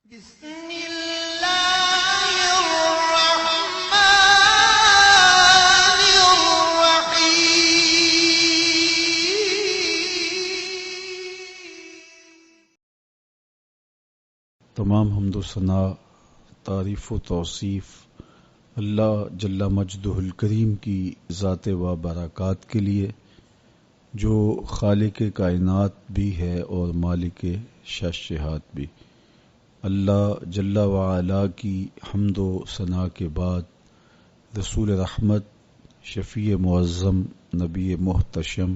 بسم اللہ الرحمن الرحیم۔ تمام حمد و ثنا، تعریف و توصیف اللہ جل مجدہ الکریم کی ذات و برکات کے لیے، جو خالق کائنات بھی ہے اور مالک شاشہات بھی۔ اللہ جل وعلا کی حمد و ثنا کے بعد رسول رحمت، شفیع معظم، نبی محتشم،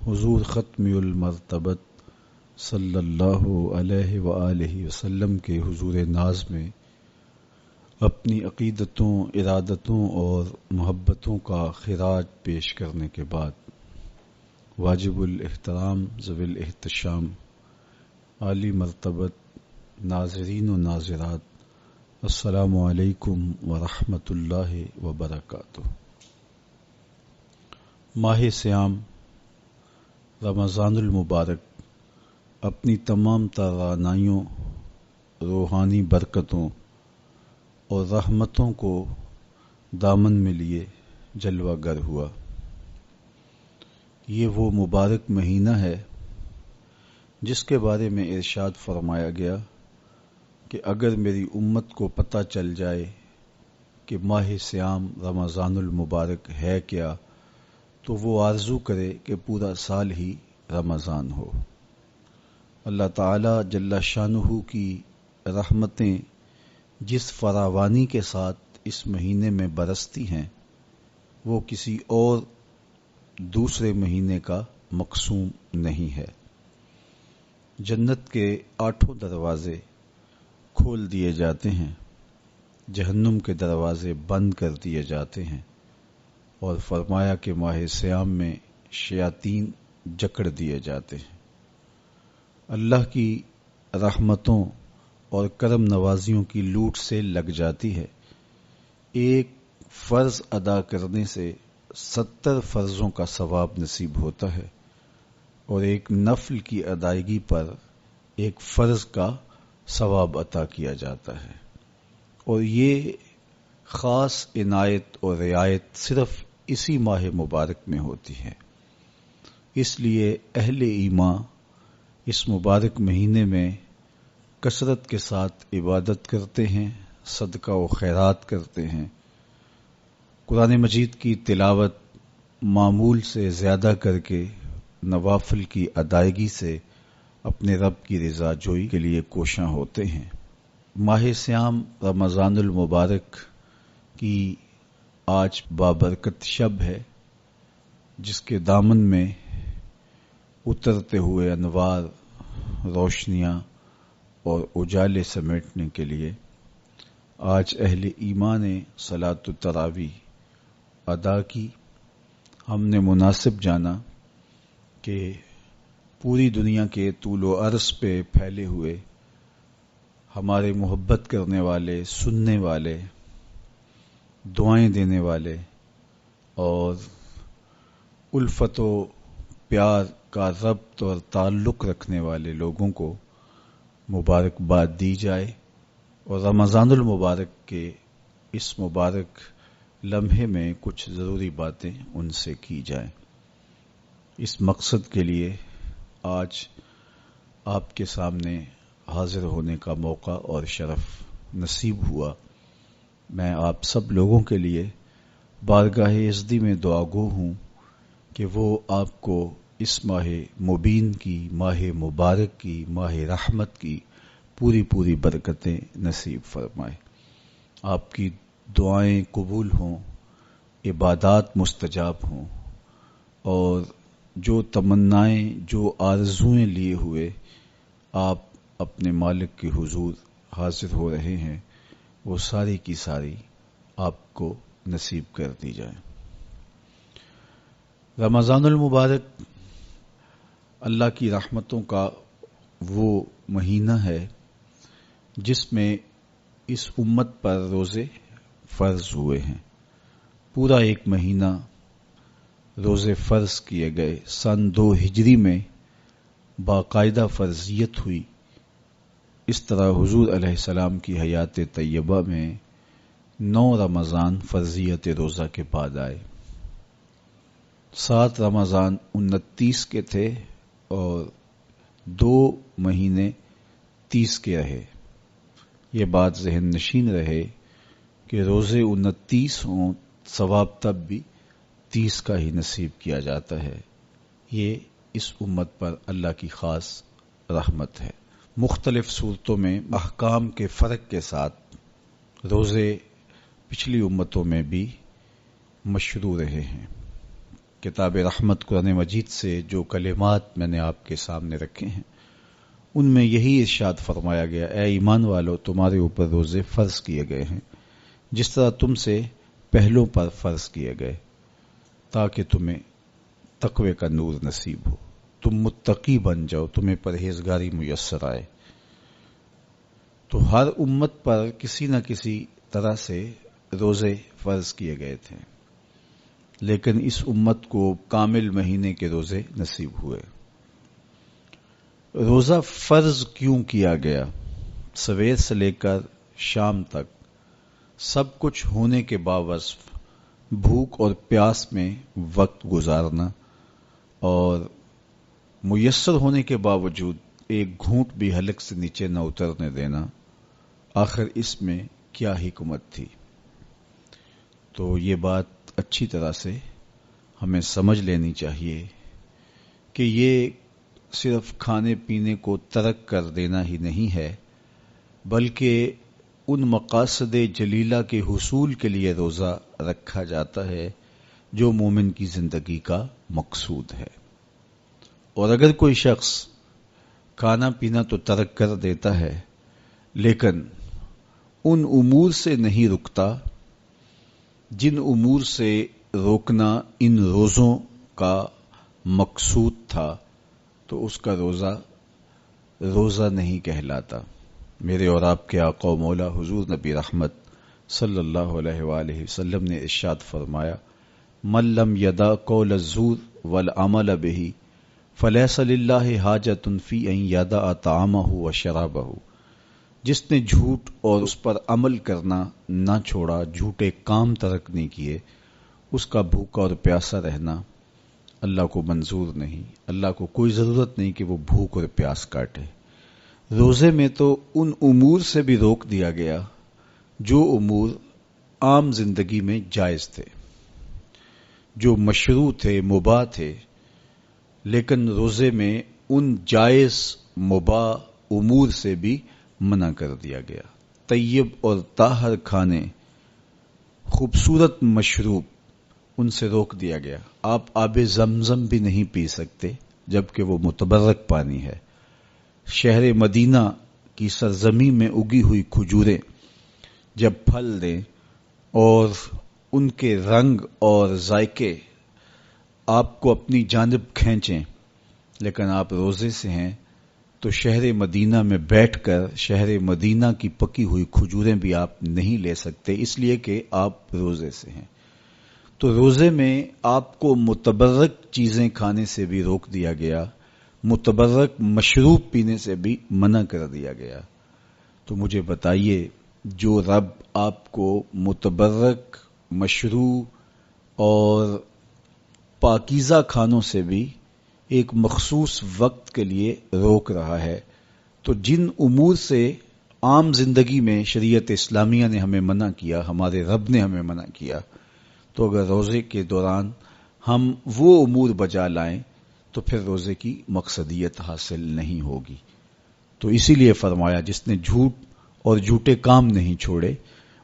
حضور ختم المرتبت صلی اللہ علیہ وآلہ وسلم کے حضور ناز میں اپنی عقیدتوں، ارادتوں اور محبتوں کا خراج پیش کرنے کے بعد واجب الاحترام، ذوی الاحتشام، عالی مرتبت ناظرین و ناظرات، السلام علیکم ورحمۃ اللہ وبرکاتہ۔ ماہ سیام رمضان المبارک اپنی تمام توانائیوں، روحانی برکتوں اور رحمتوں کو دامن میں لیے جلوہ گر ہوا۔ یہ وہ مبارک مہینہ ہے جس کے بارے میں ارشاد فرمایا گیا کہ اگر میری امت کو پتہ چل جائے کہ ماہ سیام رمضان المبارک ہے کیا، تو وہ آرزو کرے کہ پورا سال ہی رمضان ہو۔ اللہ تعالی جل شانہ کی رحمتیں جس فراوانی کے ساتھ اس مہینے میں برستی ہیں، وہ کسی اور دوسرے مہینے کا مقسوم نہیں ہے۔ جنت کے 8 دروازے کھول دیے جاتے ہیں، جہنم کے دروازے بند کر دیے جاتے ہیں، اور فرمایا کہ ماہ سیام میں شیاطین جکڑ دیے جاتے ہیں۔ اللہ کی رحمتوں اور کرم نوازیوں کی لوٹ سے لگ جاتی ہے۔ ایک فرض ادا کرنے سے 70 فرضوں کا ثواب نصیب ہوتا ہے، اور ایک نفل کی ادائیگی پر ایک فرض کا ثواب عطا کیا جاتا ہے، اور یہ خاص عنایت اور رعایت صرف اسی ماہ مبارک میں ہوتی ہے۔ اس لیے اہل ایمان اس مبارک مہینے میں کثرت کے ساتھ عبادت کرتے ہیں، صدقہ و خیرات کرتے ہیں، قرآن مجید کی تلاوت معمول سے زیادہ کر کے نوافل کی ادائیگی سے اپنے رب کی رضا جوئی کے لیے کوشاں ہوتے ہیں۔ ماہ سیام رمضان المبارک کی آج بابرکت شب ہے، جس کے دامن میں اترتے ہوئے انوار، روشنیاں اور اجالے سمیٹنے کے لیے آج اہل ایمان نے صلاۃ التراویح ادا کی۔ ہم نے مناسب جانا کہ پوری دنیا کے طول و عرض پہ پھیلے ہوئے ہمارے محبت کرنے والے، سننے والے، دعائیں دینے والے اور الفت و پیار کا ربط اور تعلق رکھنے والے لوگوں کو مبارکباد دی جائے، اور رمضان المبارک کے اس مبارک لمحے میں کچھ ضروری باتیں ان سے کی جائیں۔ اس مقصد کے لیے آج آپ کے سامنے حاضر ہونے کا موقع اور شرف نصیب ہوا۔ میں آپ سب لوگوں کے لیے بارگاہ عزدی میں دعا گو ہوں کہ وہ آپ کو اس ماہ مبین کی، ماہ مبارک کی، ماہ رحمت کی پوری برکتیں نصیب فرمائے۔ آپ کی دعائیں قبول ہوں، عبادات مستجاب ہوں، اور جو تمنائیں، جو آرزویں لیے ہوئے آپ اپنے مالک کے حضور حاضر ہو رہے ہیں، وہ ساری کی ساری آپ کو نصیب کر دی جائیں۔ رمضان المبارک اللہ کی رحمتوں کا وہ مہینہ ہے جس میں اس امت پر روزے فرض ہوئے ہیں۔ پورا ایک مہینہ روزے فرض کیے گئے۔ سن 2 ہجری میں باقاعدہ فرضیت ہوئی اس طرح حضور علیہ السلام کی حیات طیبہ میں 9 رمضان فرضیت روزہ کے بعد آئے. 7 رمضان 29 کے تھے اور 2 مہینے 30 کے رہے. یہ بات ذہن نشین رہے کہ روزے 29 ہوں ثواب تب بھی 30 کا ہی نصیب کیا جاتا ہے. یہ اس امت پر اللہ کی خاص رحمت ہے. مختلف صورتوں میں احکام کے فرق کے ساتھ روزے پچھلی امتوں میں بھی مشروع رہے ہیں. کتاب رحمت قرآن مجید سے جو کلمات میں نے آپ کے سامنے رکھے ہیں ان میں یہی ارشاد فرمایا گیا، اے ایمان والو تمہارے اوپر روزے فرض کیے گئے ہیں جس طرح تم سے پہلوں پر فرض کیے گئے تاکہ تمہیں تقوی کا نور نصیب ہو، تم متقی بن جاؤ، تمہیں پرہیزگاری میسر آئے. تو ہر امت پر کسی نہ کسی طرح سے روزے فرض کیے گئے تھے، لیکن اس امت کو کامل مہینے کے روزے نصیب ہوئے. روزہ فرض کیوں کیا گیا؟ سویر سے لے کر شام تک سب کچھ ہونے کے باوصف بھوک اور پیاس میں وقت گزارنا اور میسر ہونے کے باوجود ایک گھونٹ بھی حلق سے نیچے نہ اترنے دینا، آخر اس میں کیا حکمت تھی؟ تو یہ بات اچھی طرح سے ہمیں سمجھ لینی چاہیے کہ یہ صرف کھانے پینے کو ترک کر دینا ہی نہیں ہے، بلکہ ان مقاصد جلیلہ کے حصول کے لیے روزہ رکھا جاتا ہے جو مومن کی زندگی کا مقصود ہے. اور اگر کوئی شخص کھانا پینا تو ترک کر دیتا ہے لیکن ان امور سے نہیں رکتا جن امور سے روکنا ان روزوں کا مقصود تھا، تو اس کا روزہ نہیں کہلاتا. میرے اور آپ کے آقا و مولا حضور نبی رحمت صلی اللہ علیہ وآلہ وسلم نے ارشاد فرمایا، من لم یدع قول الزور والعمل به فلیس للہ حاجۃ فی ان یدع طعامہ وشرابہ. جس نے جھوٹ اور اس پر عمل کرنا نہ چھوڑا، جھوٹے کام ترک نہیں کیے، اس کا بھوکا اور پیاسا رہنا اللہ کو منظور نہیں. اللہ کو کوئی ضرورت نہیں کہ وہ بھوک اور پیاس کاٹے. روزے میں تو ان امور سے بھی روک دیا گیا جو امور عام زندگی میں جائز تھے، جو مشروع تھے، مباح تھے، لیکن روزے میں ان جائز مباح امور سے بھی منع کر دیا گیا. طیب اور طاہر کھانے، خوبصورت مشروب، ان سے روک دیا گیا. آپ آب زمزم بھی نہیں پی سکتے جبکہ وہ متبرک پانی ہے. شہر مدینہ کی سرزمین میں اگی ہوئی کھجوریں جب پھل دیں اور ان کے رنگ اور ذائقے آپ کو اپنی جانب کھینچیں، لیکن آپ روزے سے ہیں تو شہر مدینہ میں بیٹھ کر شہر مدینہ کی پکی ہوئی کھجوریں بھی آپ نہیں لے سکتے، اس لیے کہ آپ روزے سے ہیں. تو روزے میں آپ کو متبرک چیزیں کھانے سے بھی روک دیا گیا، متبرک مشروب پینے سے بھی منع کر دیا گیا. تو مجھے بتائیے، جو رب آپ کو متبرک مشروب اور پاکیزہ کھانوں سے بھی ایک مخصوص وقت کے لیے روک رہا ہے، تو جن امور سے عام زندگی میں شریعت اسلامیہ نے ہمیں منع کیا، ہمارے رب نے ہمیں منع کیا، تو اگر روزے کے دوران ہم وہ امور بجا لائیں تو پھر روزے کی مقصدیت حاصل نہیں ہوگی. تو اسی لیے فرمایا جس نے جھوٹ اور جھوٹے کام نہیں چھوڑے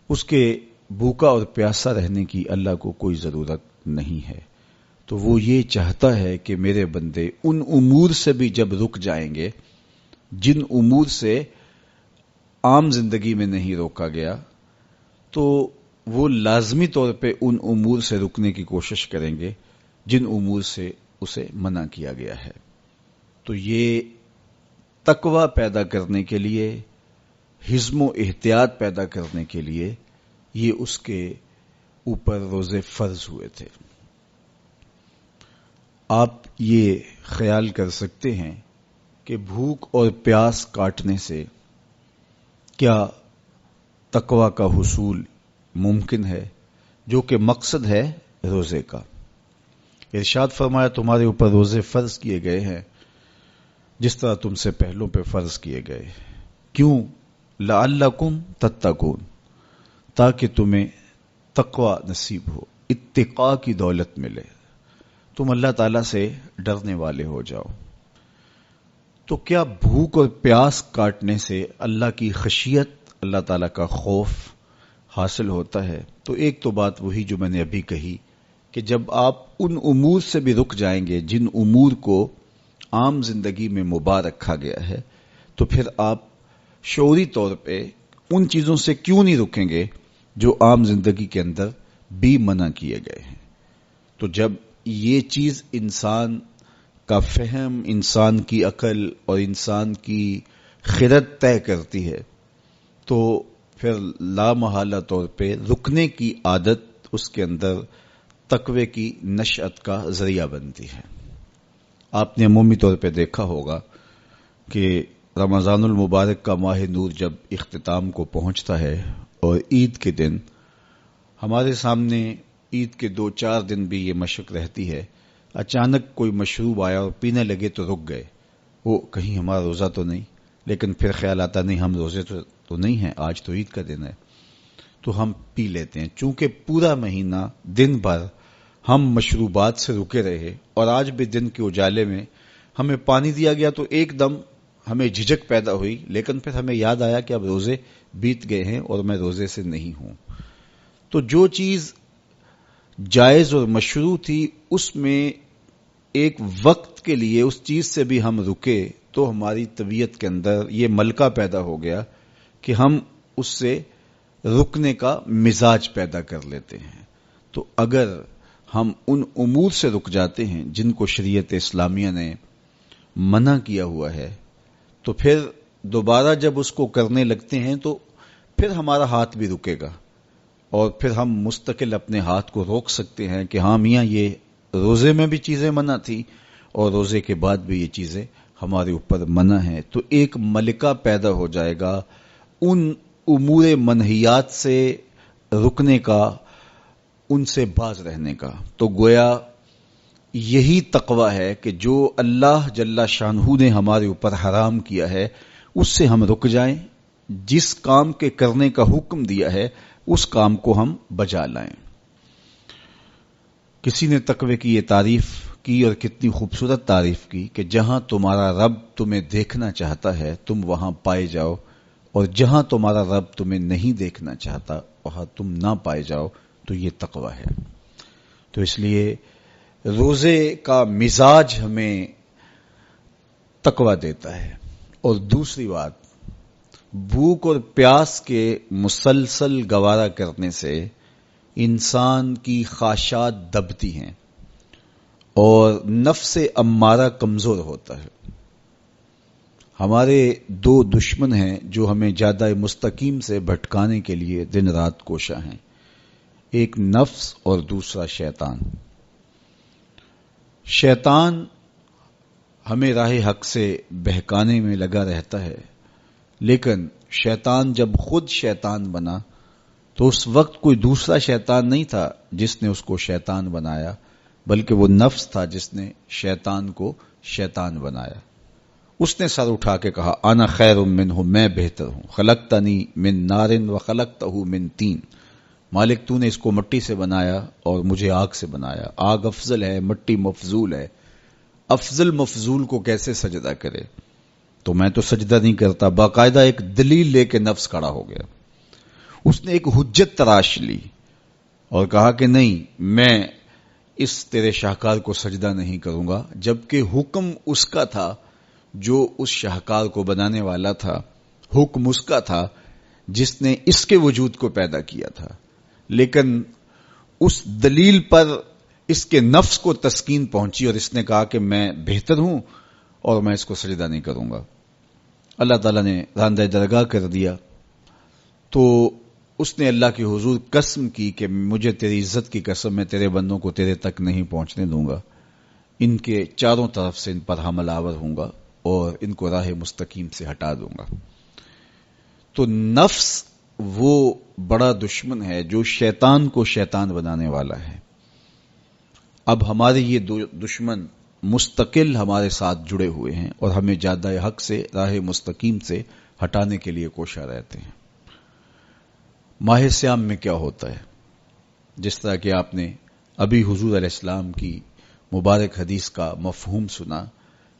اس کے بھوکا اور پیاسا رہنے کی اللہ کو کوئی ضرورت نہیں ہے. تو وہ یہ چاہتا ہے کہ میرے بندے ان امور سے بھی جب رک جائیں گے جن امور سے عام زندگی میں نہیں روکا گیا، تو وہ لازمی طور پہ ان امور سے رکنے کی کوشش کریں گے جن امور سے اسے منع کیا گیا ہے. تو یہ تقوی پیدا کرنے کے لیے، حزم و احتیاط پیدا کرنے کے لیے یہ اس کے اوپر روزے فرض ہوئے تھے. آپ یہ خیال کر سکتے ہیں کہ بھوک اور پیاس کاٹنے سے کیا تقوی کا حصول ممکن ہے، جو کہ مقصد ہے روزے کا؟ ارشاد فرمایا تمہارے اوپر روزے فرض کیے گئے ہیں جس طرح تم سے پہلوں پہ فرض کیے گئے. کیوں؟ لعلکم تتقون، تاکہ تمہیں تقوی نصیب ہو، اتقاء کی دولت ملے، تم اللہ تعالیٰ سے ڈرنے والے ہو جاؤ. تو کیا بھوک اور پیاس کاٹنے سے اللہ کی خشیت، اللہ تعالیٰ کا خوف حاصل ہوتا ہے؟ تو ایک تو بات وہی جو میں نے ابھی کہی کہ جب آپ ان امور سے بھی رک جائیں گے جن امور کو عام زندگی میں مباح رکھا گیا ہے، تو پھر آپ شعوری طور پہ ان چیزوں سے کیوں نہیں رکیں گے جو عام زندگی کے اندر بھی منع کیے گئے ہیں. تو جب یہ چیز انسان کا فہم، انسان کی عقل اور انسان کی خرد طے کرتی ہے تو پھر لامحالہ طور پہ رکنے کی عادت اس کے اندر تقوی کی نشأت کا ذریعہ بنتی ہے. آپ نے عمومی طور پہ دیکھا ہوگا کہ رمضان المبارک کا ماہ نور جب اختتام کو پہنچتا ہے اور عید کے دن ہمارے سامنے عید کے 2-4 دن بھی یہ مشق رہتی ہے، اچانک کوئی مشروب آیا اور پینے لگے تو رک گئے، وہ کہیں ہمارا روزہ تو نہیں، لیکن پھر خیال آتا نہیں ہم روزے تو نہیں ہیں، آج تو عید کا دن ہے، تو ہم پی لیتے ہیں. چونکہ پورا مہینہ دن بھر ہم مشروبات سے رکے رہے اور آج بھی دن کے اجالے میں ہمیں پانی دیا گیا تو ایک دم ہمیں جھجک پیدا ہوئی، لیکن پھر ہمیں یاد آیا کہ اب روزے بیت گئے ہیں اور میں روزے سے نہیں ہوں. تو جو چیز جائز اور مشروع تھی اس میں ایک وقت کے لیے اس چیز سے بھی ہم رکے تو ہماری طبیعت کے اندر یہ ملکہ پیدا ہو گیا کہ ہم اس سے رکنے کا مزاج پیدا کر لیتے ہیں. تو اگر ہم ان امور سے رک جاتے ہیں جن کو شریعت اسلامیہ نے منع کیا ہوا ہے تو پھر دوبارہ جب اس کو کرنے لگتے ہیں تو پھر ہمارا ہاتھ بھی رکے گا اور پھر ہم مستقل اپنے ہاتھ کو روک سکتے ہیں کہ ہاں میاں یہ روزے میں بھی چیزیں منع تھی اور روزے کے بعد بھی یہ چیزیں ہمارے اوپر منع ہیں. تو ایک ملکہ پیدا ہو جائے گا ان امور منہیات سے رکنے کا، ان سے باز رہنے کا. تو گویا یہی تقوی ہے کہ جو اللہ جل شانہ نے ہمارے اوپر حرام کیا ہے اس سے ہم رک جائیں، جس کام کے کرنے کا حکم دیا ہے اس کام کو ہم بجا لائیں. کسی نے تقوی کی یہ تعریف کی اور کتنی خوبصورت تعریف کی کہ جہاں تمہارا رب تمہیں دیکھنا چاہتا ہے تم وہاں پائے جاؤ، اور جہاں تمہارا رب تمہیں نہیں دیکھنا چاہتا وہاں تم نہ پائے جاؤ، تو یہ تقوی ہے. تو اس لیے روزے کا مزاج ہمیں تقوی دیتا ہے. اور دوسری بات، بھوک اور پیاس کے مسلسل گوارا کرنے سے انسان کی خواہشات دبتی ہیں اور نفس امارہ کمزور ہوتا ہے. ہمارے 2 دشمن ہیں جو ہمیں جادہ مستقیم سے بھٹکانے کے لیے دن رات کوشاں ہیں، ایک نفس اور دوسرا شیطان. شیطان ہمیں راہ حق سے بہکانے میں لگا رہتا ہے، لیکن شیطان جب خود شیطان بنا تو اس وقت کوئی دوسرا شیطان نہیں تھا جس نے اس کو شیطان بنایا، بلکہ وہ نفس تھا جس نے شیطان کو شیطان بنایا. اس نے سر اٹھا کے کہا انا خیر منہ، میں بہتر ہوں، خلقتنی من نار وخلقتہ من طین. مالک تو نے اس کو مٹی سے بنایا اور مجھے آگ سے بنایا. آگ افضل ہے، مٹی مفضول ہے. افضل مفضول کو کیسے سجدہ کرے؟ تو میں تو سجدہ نہیں کرتا. باقاعدہ ایک دلیل لے کے نفس کھڑا ہو گیا. اس نے ایک حجت تراش لی اور کہا کہ نہیں، میں اس تیرے شاہکار کو سجدہ نہیں کروں گا، جبکہ حکم اس کا تھا جو اس شاہکار کو بنانے والا تھا. حکم اس کا تھا جس نے اس کے وجود کو پیدا کیا تھا، لیکن اس دلیل پر اس کے نفس کو تسکین پہنچی اور اس نے کہا کہ میں بہتر ہوں اور میں اس کو سجدہ نہیں کروں گا. اللہ تعالیٰ نے راندہ درگاہ کر دیا تو اس نے اللہ کے حضور قسم کی کہ مجھے تیری عزت کی قسم، میں تیرے بندوں کو تیرے تک نہیں پہنچنے دوں گا، ان کے چاروں طرف سے ان پر حملہ آور ہوں گا اور ان کو راہ مستقیم سے ہٹا دوں گا. تو نفس وہ بڑا دشمن ہے جو شیطان کو شیطان بنانے والا ہے. اب ہمارے یہ دشمن مستقل ہمارے ساتھ جڑے ہوئے ہیں اور ہمیں جادہ حق سے، راہ مستقیم سے ہٹانے کے لیے کوشاں رہتے ہیں. ماہ صیام میں کیا ہوتا ہے؟ جس طرح کہ آپ نے ابھی حضور علیہ السلام کی مبارک حدیث کا مفہوم سنا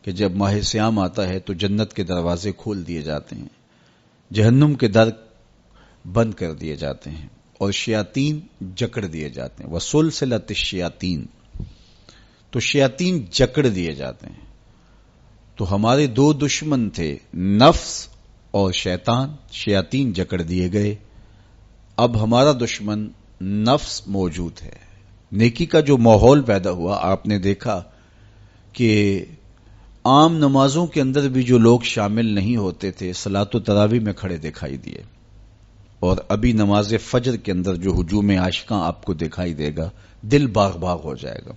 کہ جب ماہ صیام آتا ہے تو جنت کے دروازے کھول دیے جاتے ہیں، جہنم کے در بند کر دیے جاتے ہیں اور شیاطین جکڑ دیے جاتے ہیں. وسلسلۃ الشیاطین، تو شیاطین جکڑ دیے جاتے ہیں. تو ہمارے دو دشمن تھے، نفس اور شیطان. شیاطین جکڑ دیے گئے. اب ہمارا دشمن نفس موجود ہے. نیکی کا جو ماحول پیدا ہوا، آپ نے دیکھا کہ عام نمازوں کے اندر بھی جو لوگ شامل نہیں ہوتے تھے صلاۃ و تراویح میں کھڑے دکھائی دیے، اور ابھی نماز فجر کے اندر جو ہجوم عاشقاں آپ کو دکھائی دے گا، دل باغ باغ ہو جائے گا.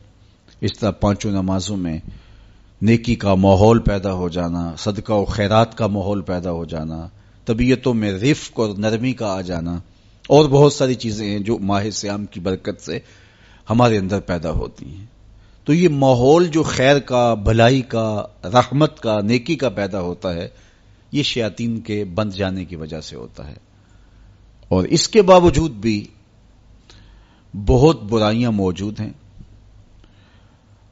اس طرح پانچوں نمازوں میں نیکی کا ماحول پیدا ہو جانا، صدقہ و خیرات کا ماحول پیدا ہو جانا، طبیعتوں میں رفق اور نرمی کا آ جانا، اور بہت ساری چیزیں ہیں جو ماہ صیام کی برکت سے ہمارے اندر پیدا ہوتی ہیں. تو یہ ماحول جو خیر کا، بھلائی کا، رحمت کا، نیکی کا پیدا ہوتا ہے، یہ شیاطین کے بند جانے کی وجہ سے ہوتا ہے. اور اس کے باوجود بھی بہت برائیاں موجود ہیں.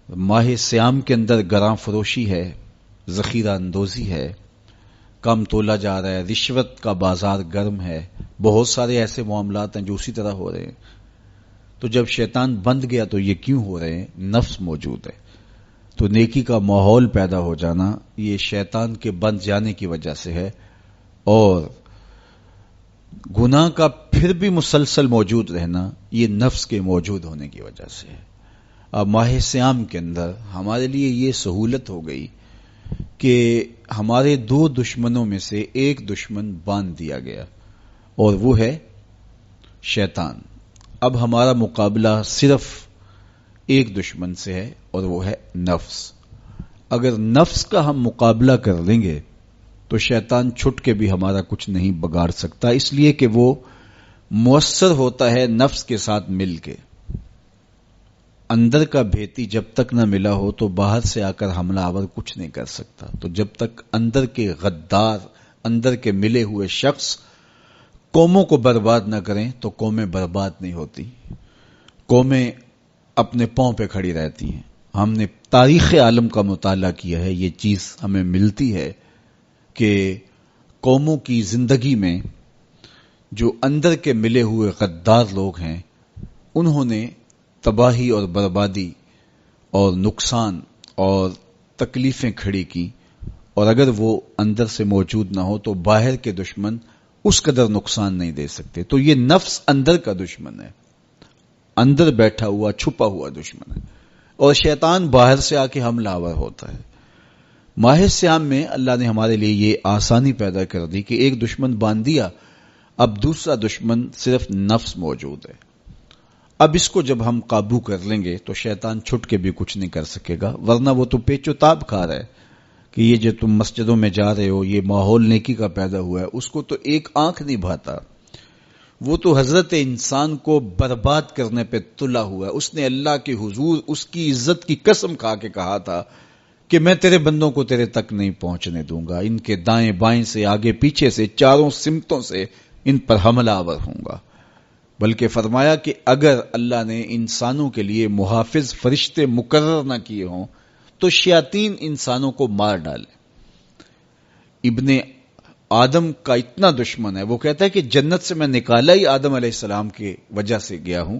ماہ صیام کے اندر گراں فروشی ہے، ذخیرہ اندوزی ہے، کم تولا جا رہا ہے، رشوت کا بازار گرم ہے، بہت سارے ایسے معاملات ہیں جو اسی طرح ہو رہے ہیں. تو جب شیطان بند گیا تو یہ کیوں ہو رہے ہیں؟ نفس موجود ہے. تو نیکی کا ماحول پیدا ہو جانا یہ شیطان کے بند جانے کی وجہ سے ہے، اور گناہ کا پھر بھی مسلسل موجود رہنا یہ نفس کے موجود ہونے کی وجہ سے ہے. اب ماہ صیام کے اندر ہمارے لیے یہ سہولت ہو گئی کہ ہمارے دو دشمنوں میں سے ایک دشمن باندھ دیا گیا، اور وہ ہے شیطان. اب ہمارا مقابلہ صرف ایک دشمن سے ہے اور وہ ہے نفس. اگر نفس کا ہم مقابلہ کر لیں گے تو شیطان چھٹ کے بھی ہمارا کچھ نہیں بگاڑ سکتا، اس لیے کہ وہ مؤثر ہوتا ہے نفس کے ساتھ مل کے. اندر کا بھیتی جب تک نہ ملا ہو تو باہر سے آ کر حملہ آور کچھ نہیں کر سکتا. تو جب تک اندر کے غدار، اندر کے ملے ہوئے شخص قوموں کو برباد نہ کریں تو قومیں برباد نہیں ہوتی، قومیں اپنے پاؤں پہ کھڑی رہتی ہیں. ہم نے تاریخ عالم کا مطالعہ کیا ہے، یہ چیز ہمیں ملتی ہے کہ قوموں کی زندگی میں جو اندر کے ملے ہوئے غدار لوگ ہیں، انہوں نے تباہی اور بربادی اور نقصان اور تکلیفیں کھڑی کی، اور اگر وہ اندر سے موجود نہ ہو تو باہر کے دشمن اس قدر نقصان نہیں دے سکتے. تو یہ نفس اندر کا دشمن ہے، اندر بیٹھا ہوا چھپا ہوا دشمن ہے، اور شیطان باہر سے آ کے حملہ آور ہوتا ہے. ماہ صیام میں اللہ نے ہمارے لیے یہ آسانی پیدا کر دی کہ ایک دشمن باندھ دیا، اب دوسرا دشمن صرف نفس موجود ہے. اب اس کو جب ہم قابو کر لیں گے تو شیطان چھٹ کے بھی کچھ نہیں کر سکے گا، ورنہ وہ تو پیچ و تاب کھا رہا ہے کہ یہ جو تم مسجدوں میں جا رہے ہو، یہ ماحول نیکی کا پیدا ہوا ہے، اس کو تو ایک آنکھ نہیں بھاتا. وہ تو حضرت انسان کو برباد کرنے پہ تلا ہوا ہے. اس نے اللہ کے حضور اس کی عزت کی قسم کھا کے کہا تھا کہ میں تیرے بندوں کو تیرے تک نہیں پہنچنے دوں گا، ان کے دائیں بائیں سے، آگے پیچھے سے، چاروں سمتوں سے ان پر حملہ آور ہوں گا. بلکہ فرمایا کہ اگر اللہ نے انسانوں کے لیے محافظ فرشتے مقرر نہ کیے ہوں تو شیاطین انسانوں کو مار ڈالے. ابن آدم کا اتنا دشمن ہے، وہ کہتا ہے کہ جنت سے میں نکالا ہی آدم علیہ السلام کی وجہ سے گیا ہوں،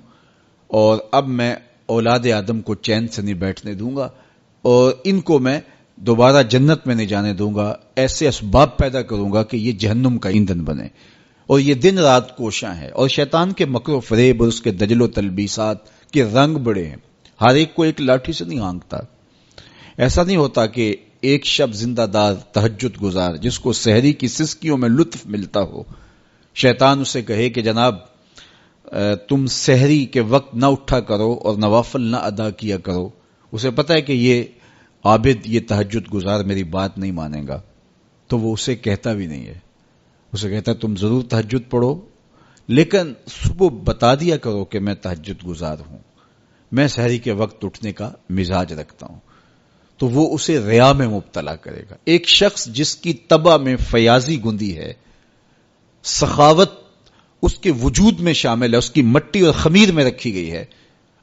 اور اب میں اولاد آدم کو چین سے نہیں بیٹھنے دوں گا، اور ان کو میں دوبارہ جنت میں نہیں جانے دوں گا. ایسے اسباب پیدا کروں گا کہ یہ جہنم کا ایندھن بنے، اور یہ دن رات کوشاں ہے. اور شیطان کے مکر و فریب اور اس کے دجل و تلبیسات کے رنگ بڑے ہیں. ہر ایک کو ایک لاٹھی سے نہیں ہانکتا. ایسا نہیں ہوتا کہ ایک شب زندہ دار تہجد گزار جس کو سحری کی سسکیوں میں لطف ملتا ہو، شیطان اسے کہے کہ جناب تم سحری کے وقت نہ اٹھا کرو اور نوافل نہ ادا کیا کرو. اسے پتا ہے کہ یہ عابد، یہ تہجد گزار میری بات نہیں مانے گا، تو وہ اسے کہتا بھی نہیں ہے. اسے کہتا ہے تم ضرور تہجد پڑھو، لیکن صبح بتا دیا کرو کہ میں تہجد گزار ہوں، میں سحری کے وقت اٹھنے کا مزاج رکھتا ہوں. تو وہ اسے ریا میں مبتلا کرے گا. ایک شخص جس کی طبع میں فیاضی گندی ہے، سخاوت اس کے وجود میں شامل ہے، اس کی مٹی اور خمیر میں رکھی گئی ہے،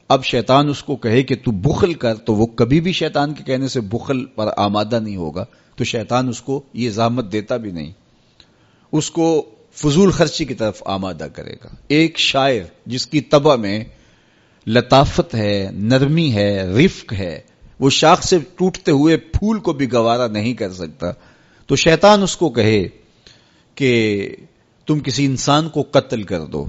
اب شیطان اس کو کہے کہ تو بخل کر، تو وہ کبھی بھی شیطان کے کہنے سے بخل پر آمادہ نہیں ہوگا. تو شیطان اس کو یہ زحمت دیتا بھی نہیں، اس کو فضول خرچی کی طرف آمادہ کرے گا. ایک شاعر جس کی طبع میں لطافت ہے، نرمی ہے، رفق ہے، وہ شاخ سے ٹوٹتے ہوئے پھول کو بھی گوارا نہیں کر سکتا، تو شیطان اس کو کہے کہ تم کسی انسان کو قتل کر دو،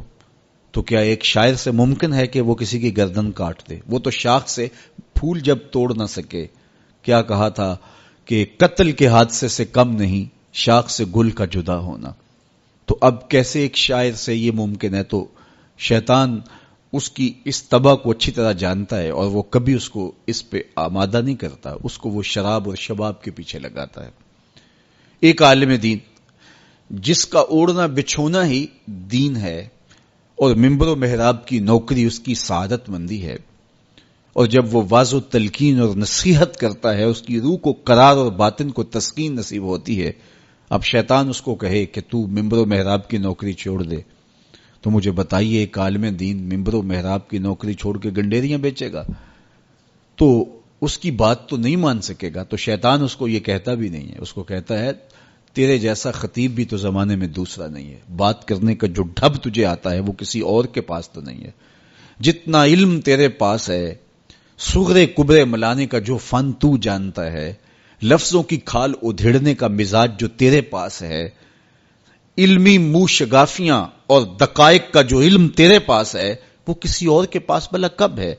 تو کیا ایک شاعر سے ممکن ہے کہ وہ کسی کی گردن کاٹ دے؟ وہ تو شاخ سے پھول جب توڑ نہ سکے. کیا کہا تھا کہ قتل کے حادثے سے کم نہیں شاخ سے گل کا جدا ہونا. تو اب کیسے ایک شاعر سے یہ ممکن ہے؟ تو شیطان اس کی اس طبع کو اچھی طرح جانتا ہے اور وہ کبھی اس کو اس پہ آمادہ نہیں کرتا، اس کو وہ شراب اور شباب کے پیچھے لگاتا ہے. ایک عالم دین جس کا اوڑھنا بچھونا ہی دین ہے اور منبر و محراب کی نوکری اس کی سعادت مندی ہے، اور جب وہ واضح و تلقین اور نصیحت کرتا ہے اس کی روح کو قرار اور باطن کو تسکین نصیب ہوتی ہے. اب شیطان اس کو کہے کہ تو منبر و محراب کی نوکری چھوڑ دے، تو مجھے بتائیے ایک عالم دین منبر و محراب کی نوکری چھوڑ کے گنڈیریاں بیچے گا؟ تو اس کی بات تو نہیں مان سکے گا. تو شیطان اس کو یہ کہتا بھی نہیں ہے، اس کو کہتا ہے تیرے جیسا خطیب بھی تو زمانے میں دوسرا نہیں ہے، بات کرنے کا جو ڈھب تجھے آتا ہے وہ کسی اور کے پاس تو نہیں ہے، جتنا علم تیرے پاس ہے، صغرے کبرے ملانے کا جو فن تو جانتا ہے، لفظوں کی کھال ادھیڑنے کا مزاج جو تیرے پاس ہے، علمی منہ شگافیاں اور دقائق کا جو علم تیرے پاس ہے وہ کسی اور کے پاس بھلا کب ہے؟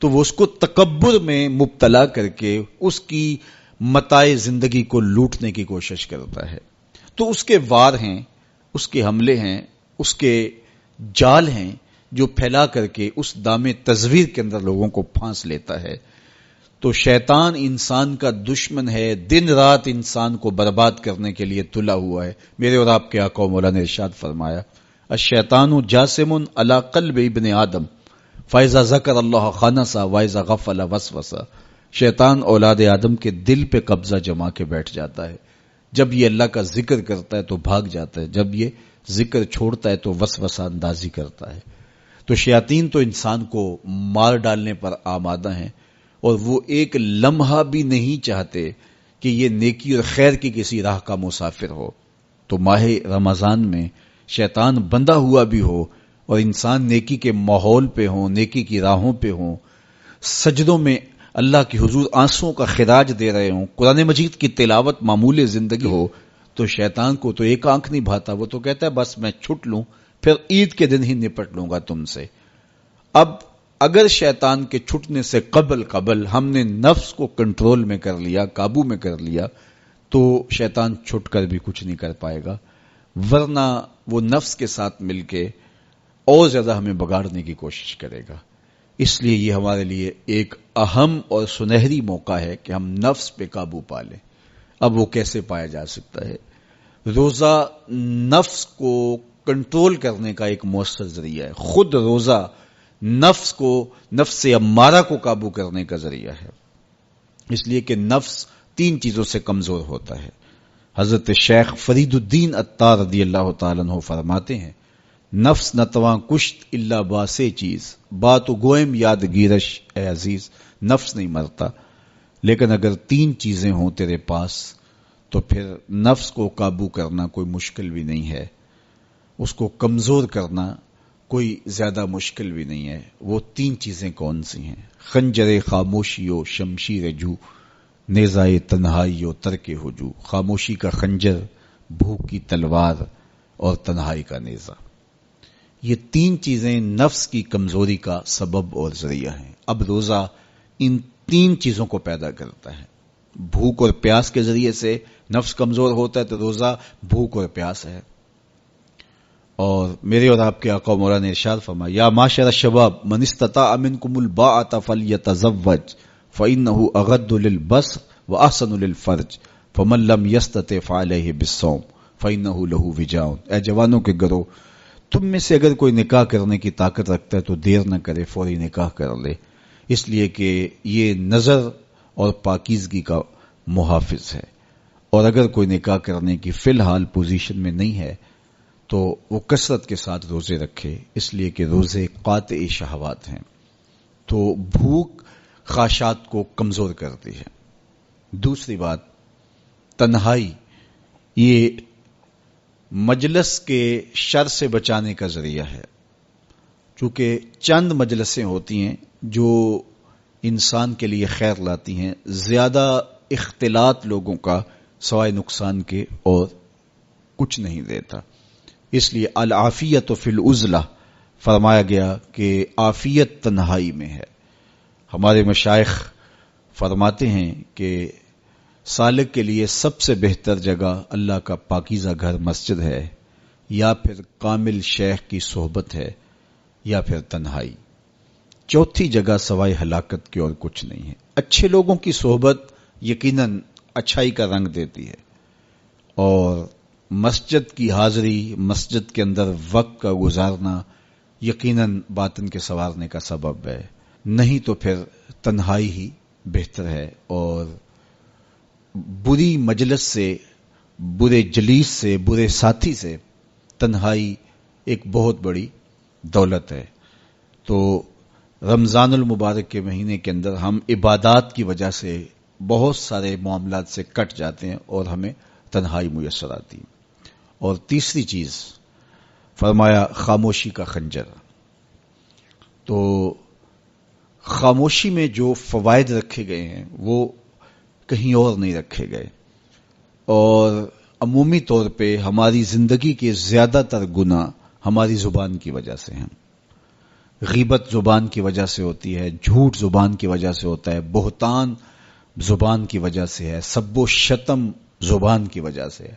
تو وہ اس کو تکبر میں مبتلا کر کے اس کی متاع زندگی کو لوٹنے کی کوشش کرتا ہے. تو اس کے وار ہیں، اس کے حملے ہیں، اس کے جال ہیں جو پھیلا کر کے اس دام تزویر کے اندر لوگوں کو پھانس لیتا ہے. تو شیطان انسان کا دشمن ہے، دن رات انسان کو برباد کرنے کے لیے تلا ہوا ہے. میرے اور آپ کے آقا و مولا نے ارشاد فرمایا الشیطان جاسم علی قلب ابن آدم فاذا ذکر اللہ خنسا واذا غفل وسوسا. شیطان اولاد آدم کے دل پہ قبضہ جما کے بیٹھ جاتا ہے، جب یہ اللہ کا ذکر کرتا ہے تو بھاگ جاتا ہے، جب یہ ذکر چھوڑتا ہے تو وسوسہ اندازی کرتا ہے. تو شیاطین تو انسان کو مار ڈالنے پر آمادہ ہیں، اور وہ ایک لمحہ بھی نہیں چاہتے کہ یہ نیکی اور خیر کی کسی راہ کا مسافر ہو. تو ماہ رمضان میں شیطان بندہ ہوا بھی ہو اور انسان نیکی کے ماحول پہ ہوں، نیکی کی راہوں پہ ہوں، سجدوں میں اللہ کی حضور آنسوں کا خراج دے رہے ہوں، قرآن مجید کی تلاوت معمول زندگی ہو، تو شیطان کو تو ایک آنکھ نہیں بھاتا، وہ تو کہتا ہے بس میں چھٹ لوں، پھر عید کے دن ہی نپٹ لوں گا تم سے. اب اگر شیطان کے چھٹنے سے قبل ہم نے نفس کو کنٹرول میں کر لیا، قابو میں کر لیا، تو شیطان چھٹ کر بھی کچھ نہیں کر پائے گا، ورنہ وہ نفس کے ساتھ مل کے اور زیادہ ہمیں بگاڑنے کی کوشش کرے گا. اس لیے یہ ہمارے لیے ایک اہم اور سنہری موقع ہے کہ ہم نفس پہ قابو پا لیں. اب وہ کیسے پایا جا سکتا ہے؟ روزہ نفس کو کنٹرول کرنے کا ایک مؤثر ذریعہ ہے. خود روزہ نفس امارہ کو قابو کرنے کا ذریعہ ہے، اس لیے کہ نفس 3 چیزوں سے کمزور ہوتا ہے. حضرت شیخ فرید الدین عطار رضی اللہ تعالیٰ عنہ فرماتے ہیں نفس نتواں کشت اللہ باسے چیز بات و گوئم یاد گیرش اے عزیز. نفس نہیں مرتا، لیکن اگر 3 چیزیں ہوں تیرے پاس تو پھر نفس کو قابو کرنا کوئی مشکل بھی نہیں ہے، اس کو کمزور کرنا کوئی زیادہ مشکل بھی نہیں ہے. وہ 3 چیزیں کون سی ہیں؟ خنجر خاموشی و شمشیر جو، نیزائے تنہائی و ترک ہجو. خاموشی کا خنجر، بھوک کی تلوار اور تنہائی کا نیزہ. یہ 3 چیزیں نفس کی کمزوری کا سبب اور ذریعہ ہیں. اب روزہ ان 3 چیزوں کو پیدا کرتا ہے. بھوک اور پیاس کے ذریعے سے نفس کمزور ہوتا ہے، تو روزہ بھوک اور پیاس ہے. اور میرے اور آپ کے آقا و مولا نے ارشاد فرمایا یا معاشر الشباب من استطاع منکم الباءۃ فلیتزوج فإنه اغض للبصر واحسن للفرج فمن لم يستطع فعليه بالصوم فَإِنَّهُ لَهُ وِجَاءٌ، اے جوانوں کے گروہ، تم میں سے اگر کوئی نکاح کرنے کی طاقت رکھتا ہے تو دیر نہ کرے، فوری نکاح کر لے، اس لیے کہ یہ نظر اور پاکیزگی کا محافظ ہے۔ اور اگر کوئی نکاح کرنے کی فی الحال پوزیشن میں نہیں ہے تو وہ کثرت کے ساتھ روزے رکھے، اس لیے کہ روزے قاطع شہوات ہیں، تو بھوک خواہشات کو کمزور کرتی ہے۔ دوسری بات، تنہائی یہ مجلس کے شر سے بچانے کا ذریعہ ہے، چونکہ چند مجلسیں ہوتی ہیں جو انسان کے لیے خیر لاتی ہیں، زیادہ اختلاط لوگوں کا سوائے نقصان کے اور کچھ نہیں دیتا۔ اس لیے العافیت فی العزلہ فرمایا گیا کہ عافیت تنہائی میں ہے۔ ہمارے مشائخ فرماتے ہیں کہ سالک کے لیے سب سے بہتر جگہ اللہ کا پاکیزہ گھر مسجد ہے، یا پھر کامل شیخ کی صحبت ہے، یا پھر تنہائی۔ چوتھی جگہ سوائے ہلاکت کے اور کچھ نہیں ہے۔ اچھے لوگوں کی صحبت یقیناً اچھائی کا رنگ دیتی ہے، اور مسجد کی حاضری، مسجد کے اندر وقت کا گزارنا یقیناً باطن کے سنوارنے کا سبب ہے، نہیں تو پھر تنہائی ہی بہتر ہے۔ اور بری مجلس سے، برے جلیس سے، برے ساتھی سے تنہائی ایک بہت بڑی دولت ہے۔ تو رمضان المبارک کے مہینے کے اندر ہم عبادات کی وجہ سے بہت سارے معاملات سے کٹ جاتے ہیں اور ہمیں تنہائی میسر آتی ہے۔ اور تیسری چیز فرمایا خاموشی کا خنجر۔ تو خاموشی میں جو فوائد رکھے گئے ہیں وہ کہیں اور نہیں رکھے گئے، اور عمومی طور پہ ہماری زندگی کے زیادہ تر گناہ ہماری زبان کی وجہ سے ہیں۔ غیبت زبان کی وجہ سے ہوتی ہے، جھوٹ زبان کی وجہ سے ہوتا ہے، بہتان زبان کی وجہ سے ہے، سب و شتم زبان کی وجہ سے ہے۔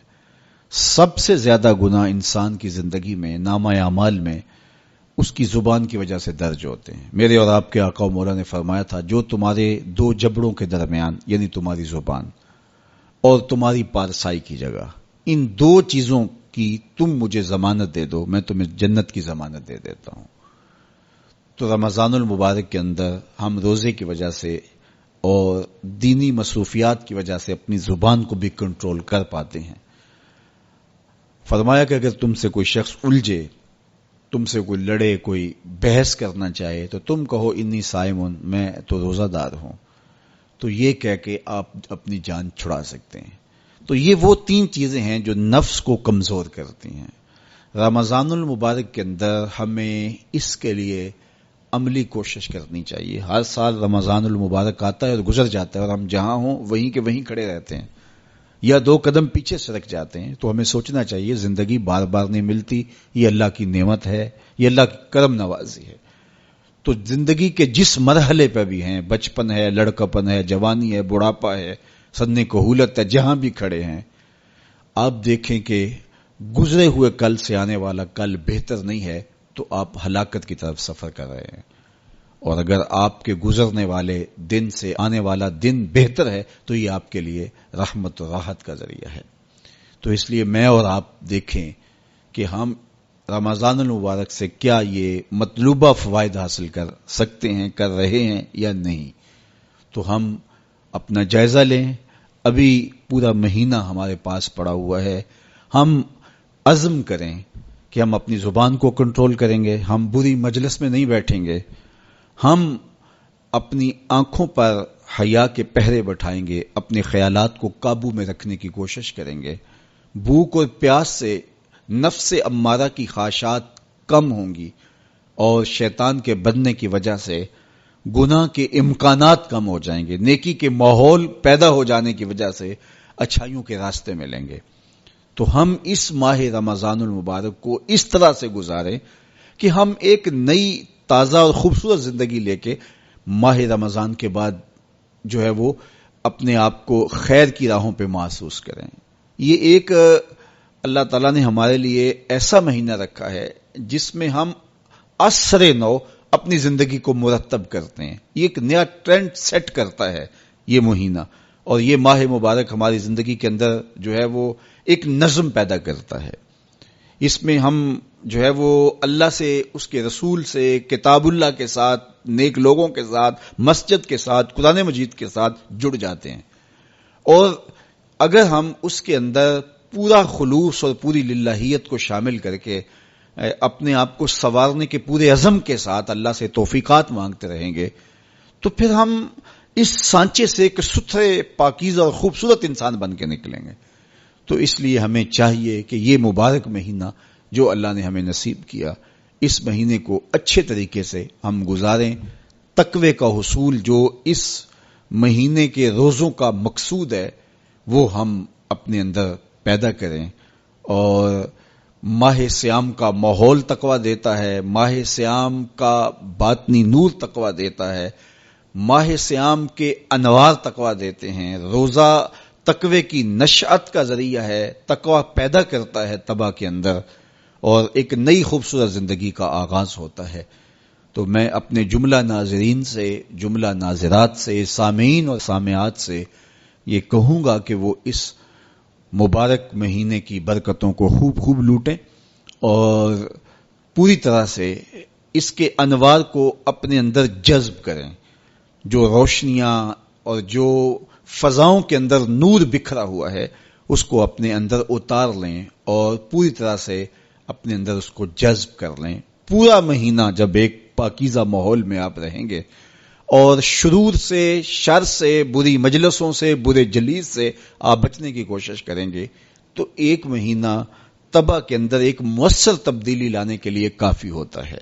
سب سے زیادہ گناہ انسان کی زندگی میں، نامہ اعمال میں، اس کی زبان کی وجہ سے درج ہوتے ہیں۔ میرے اور آپ کے آقا و مولا نے فرمایا تھا، جو تمہارے دو جبڑوں کے درمیان، یعنی تمہاری زبان اور تمہاری پارسائی کی جگہ، ان دو چیزوں کی تم مجھے ضمانت دے دو، میں تمہیں جنت کی ضمانت دے دیتا ہوں۔ تو رمضان المبارک کے اندر ہم روزے کی وجہ سے اور دینی مصروفیات کی وجہ سے اپنی زبان کو بھی کنٹرول کر پاتے ہیں۔ فرمایا کہ اگر تم سے کوئی شخص الجھے، تم سے کوئی لڑے، کوئی بحث کرنا چاہے، تو تم کہو انی صائمون، میں تو روزہ دار ہوں، تو یہ کہہ کے آپ اپنی جان چھڑا سکتے ہیں۔ تو یہ وہ تین چیزیں ہیں جو نفس کو کمزور کرتی ہیں۔ رمضان المبارک کے اندر ہمیں اس کے لیے عملی کوشش کرنی چاہیے۔ ہر سال رمضان المبارک آتا ہے اور گزر جاتا ہے، اور ہم جہاں ہوں وہیں کے وہیں کھڑے رہتے ہیں، یا دو قدم پیچھے سرک جاتے ہیں۔ تو ہمیں سوچنا چاہیے زندگی بار بار نہیں ملتی، یہ اللہ کی نعمت ہے، یہ اللہ کی کرم نوازی ہے۔ تو زندگی کے جس مرحلے پہ بھی ہیں، بچپن ہے، لڑکپن ہے، جوانی ہے، بڑھاپا ہے، سن کہولت ہے، جہاں بھی کھڑے ہیں، آپ دیکھیں کہ گزرے ہوئے کل سے آنے والا کل بہتر نہیں ہے تو آپ ہلاکت کی طرف سفر کر رہے ہیں، اور اگر آپ کے گزرنے والے دن سے آنے والا دن بہتر ہے تو یہ آپ کے لیے رحمت و راحت کا ذریعہ ہے۔ تو اس لیے میں اور آپ دیکھیں کہ ہم رمضان المبارک سے کیا یہ مطلوبہ فوائد حاصل کر سکتے ہیں، کر رہے ہیں یا نہیں۔ تو ہم اپنا جائزہ لیں، ابھی پورا مہینہ ہمارے پاس پڑا ہوا ہے، ہم عزم کریں کہ ہم اپنی زبان کو کنٹرول کریں گے، ہم بری مجلس میں نہیں بیٹھیں گے، ہم اپنی آنکھوں پر حیا کے پہرے بٹھائیں گے، اپنے خیالات کو قابو میں رکھنے کی کوشش کریں گے۔ بھوک اور پیاس سے نفس امارہ کی خواہشات کم ہوں گی، اور شیطان کے بننے کی وجہ سے گناہ کے امکانات کم ہو جائیں گے، نیکی کے ماحول پیدا ہو جانے کی وجہ سے اچھائیوں کے راستے ملیں گے۔ تو ہم اس ماہ رمضان المبارک کو اس طرح سے گزاریں کہ ہم ایک نئی تازہ اور خوبصورت زندگی لے کے ماہ رمضان کے بعد جو ہے وہ اپنے آپ کو خیر کی راہوں پہ محسوس کریں۔ یہ ایک اللہ تعالیٰ نے ہمارے لیے ایسا مہینہ رکھا ہے جس میں ہم عصر نو اپنی زندگی کو مرتب کرتے ہیں، یہ ایک نیا ٹرینڈ سیٹ کرتا ہے یہ مہینہ، اور یہ ماہ مبارک ہماری زندگی کے اندر جو ہے وہ ایک نظم پیدا کرتا ہے. اس میں ہم جو ہے وہ اللہ سے، اس کے رسول سے، کتاب اللہ کے ساتھ، نیک لوگوں کے ساتھ، مسجد کے ساتھ، قرآن مجید کے ساتھ جڑ جاتے ہیں. اور اگر ہم اس کے اندر پورا خلوص اور پوری للہیت کو شامل کر کے اپنے آپ کو سنوارنے کے پورے عزم کے ساتھ اللہ سے توفیقات مانگتے رہیں گے تو پھر ہم اس سانچے سے ایک ستھرے، پاکیزہ اور خوبصورت انسان بن کے نکلیں گے. تو اس لیے ہمیں چاہیے کہ یہ مبارک مہینہ جو اللہ نے ہمیں نصیب کیا، اس مہینے کو اچھے طریقے سے ہم گزاریں. تقوی کا حصول جو اس مہینے کے روزوں کا مقصود ہے وہ ہم اپنے اندر پیدا کریں. اور ماہ سیام کا ماحول تقوی دیتا ہے، ماہ سیام کا باطنی نور تقوی دیتا ہے، ماہ سیام کے انوار تقوی دیتے ہیں. روزہ تقوی کی نشأت کا ذریعہ ہے، تقوی پیدا کرتا ہے تباہ کے اندر، اور ایک نئی خوبصورت زندگی کا آغاز ہوتا ہے. تو میں اپنے جملہ ناظرین سے، جملہ ناظرات سے، سامعین اور سامعات سے یہ کہوں گا کہ وہ اس مبارک مہینے کی برکتوں کو خوب لوٹیں اور پوری طرح سے اس کے انوار کو اپنے اندر جذب کریں. جو روشنیاں اور جو فضاؤں کے اندر نور بکھرا ہوا ہے اس کو اپنے اندر اتار لیں اور پوری طرح سے اپنے اندر اس کو جذب کر لیں. پورا مہینہ جب ایک پاکیزہ ماحول میں آپ رہیں گے اور شرور سے، شر سے، بری مجلسوں سے، برے جلیس سے آپ بچنے کی کوشش کریں گے تو ایک مہینہ طبع کے اندر ایک مؤثر تبدیلی لانے کے لیے کافی ہوتا ہے.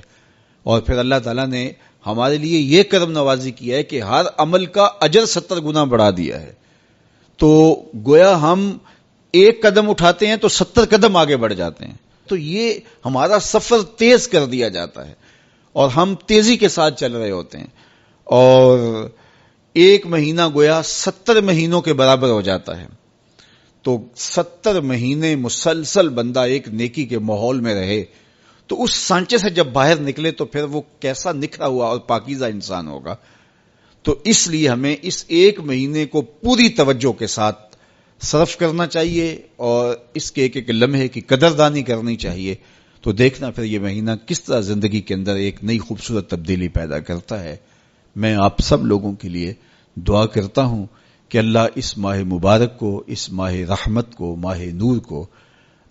اور پھر اللہ تعالیٰ نے ہمارے لیے یہ کرم نوازی کیا ہے کہ ہر عمل کا اجر 70 گنا بڑھا دیا ہے. تو گویا ہم ایک قدم اٹھاتے ہیں تو 70 قدم آگے بڑھ جاتے ہیں. تو یہ ہمارا سفر تیز کر دیا جاتا ہے اور ہم تیزی کے ساتھ چل رہے ہوتے ہیں. اور ایک مہینہ گویا 70 مہینوں کے برابر ہو جاتا ہے. تو 70 مہینے مسلسل بندہ ایک نیکی کے ماحول میں رہے تو اس سانچے سے جب باہر نکلے تو پھر وہ کیسا نکھرا ہوا اور پاکیزہ انسان ہوگا. تو اس لیے ہمیں اس ایک مہینے کو پوری توجہ کے ساتھ صرف کرنا چاہیے اور اس کے ایک ایک لمحے کی قدردانی کرنی چاہیے. تو دیکھنا پھر یہ مہینہ کس طرح زندگی کے اندر ایک نئی خوبصورت تبدیلی پیدا کرتا ہے. میں آپ سب لوگوں کے لیے دعا کرتا ہوں کہ اللہ اس ماہ مبارک کو، اس ماہ رحمت کو، ماہ نور کو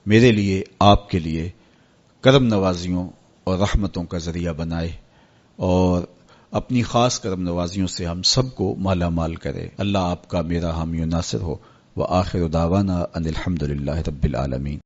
میرے لیے، آپ کے لیے کرم نوازیوں اور رحمتوں کا ذریعہ بنائے اور اپنی خاص کرم نوازیوں سے ہم سب کو مالا مال کرے. اللہ آپ کا میرا حامی و ناصر ہو. وآخر دعوانا ان الحمد للہ رب العالمین.